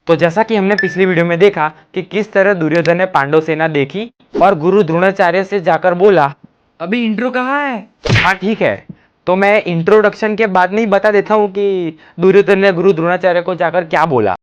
तो जैसा कि हमने पिछली वीडियो में देखा कि किस तरह दुर्योधन ने पांडव सेना देखी और गुरु द्रोणाचार्य से जाकर बोला, अभी इंट्रो कहाँ है? हाँ ठीक है, तो मैं इंट्रोडक्शन के बाद नहीं बता देता हूँ कि दुर्योधन ने गुरु द्रोणाचार्य को जाकर क्या बोला।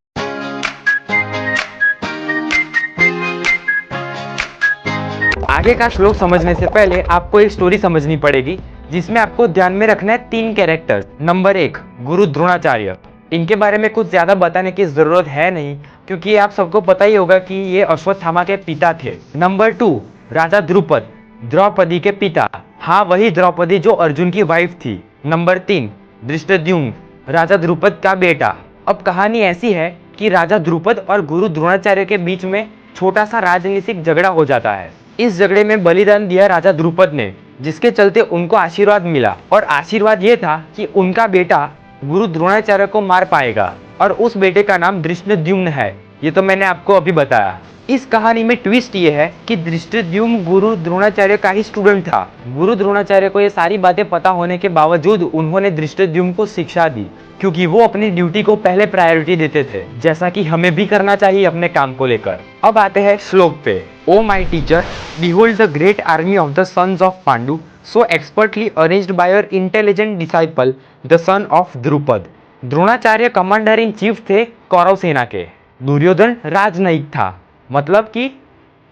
आगे का श्लोक समझने से पहले आपको एक स्टोरी समझनी पड़ेगी जिसमें आपको ध्यान में रखना है 3 कैरेक्टर्स। नंबर 1 गुरु द्रोणाचार्य। इनके बारे में कुछ ज्यादा बताने की जरूरत है नहीं क्योंकि आप सबको पता ही होगा कि ये अश्वत्थामा के पिता थे। नंबर 2 राजा द्रुपद, द्रौपदी के पिता। हाँ, वही द्रौपदी जो अर्जुन की वाइफ थी। नंबर 3 धृष्टद्युम्न, राजा द्रुपद का बेटा। अब कहानी ऐसी है कि राजा द्रुपद और गुरु द्रोणाचार्य के बीच में छोटा सा राजनीतिक झगड़ा हो जाता है। इस झगड़े में बलिदान दिया राजा द्रुपद ने, जिसके चलते उनको आशीर्वाद मिला और आशीर्वाद ये था कि उनका बेटा गुरु द्रोणाचार्य को मार पाएगा और उस बेटे का नाम धृष्टद्युम्न है। ये तो मैंने आपको अभी बताया। इस कहानी में ट्विस्ट ये है कि धृष्टद्युम्न गुरु द्रोणाचार्य का ही स्टूडेंट था। गुरु द्रोणाचार्य को ये सारी बातें पता होने के बावजूद उन्होंने धृष्टद्युम्न को शिक्षा दी क्योंकि वो अपनी ड्यूटी को पहले प्रायोरिटी देते थे, जैसा कि हमें भी करना चाहिए अपने काम को लेकर। अब आते हैं श्लोक पे। Oh my teacher, behold the great army of the sons of Pandu, so expertly arranged by your intelligent disciple, the son of Drupad। Dronacharya commander in chief थे कौरव सेना के। दुर्योधन राजनयिक था, मतलब कि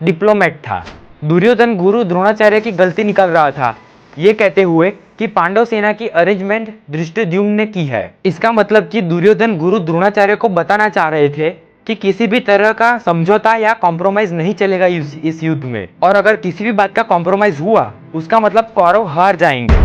डिप्लोमेट था। दुर्योधन गुरु द्रोणाचार्य की गलती निकाल रहा था, ये कहते हुए कि पांडव सेना की अरेंजमेंट धृष्टद्युम्न ने की है। इसका मतलब कि दुर्योधन गुरु द्रोणाचार्य को बताना चाह रहे थे कि किसी भी तरह का समझौता या कॉम्प्रोमाइज नहीं चलेगा इस युद्ध में, और अगर किसी भी बात का कॉम्प्रोमाइज हुआ उसका मतलब कौरव हार जाएंगे।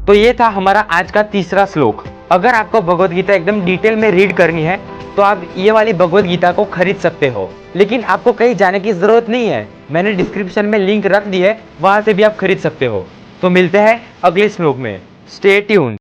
तो ये था हमारा आज का तीसरा श्लोक। अगर आपको भगवद गीता एकदम डिटेल में रीड करनी है तो आप ये वाली भगवद गीता को खरीद सकते हो, लेकिन आपको कहीं जाने की जरूरत नहीं है। मैंने डिस्क्रिप्शन में लिंक रख दी है, वहां से भी आप खरीद सकते हो। तो मिलते हैं अगले श्लोक में। Stay tuned.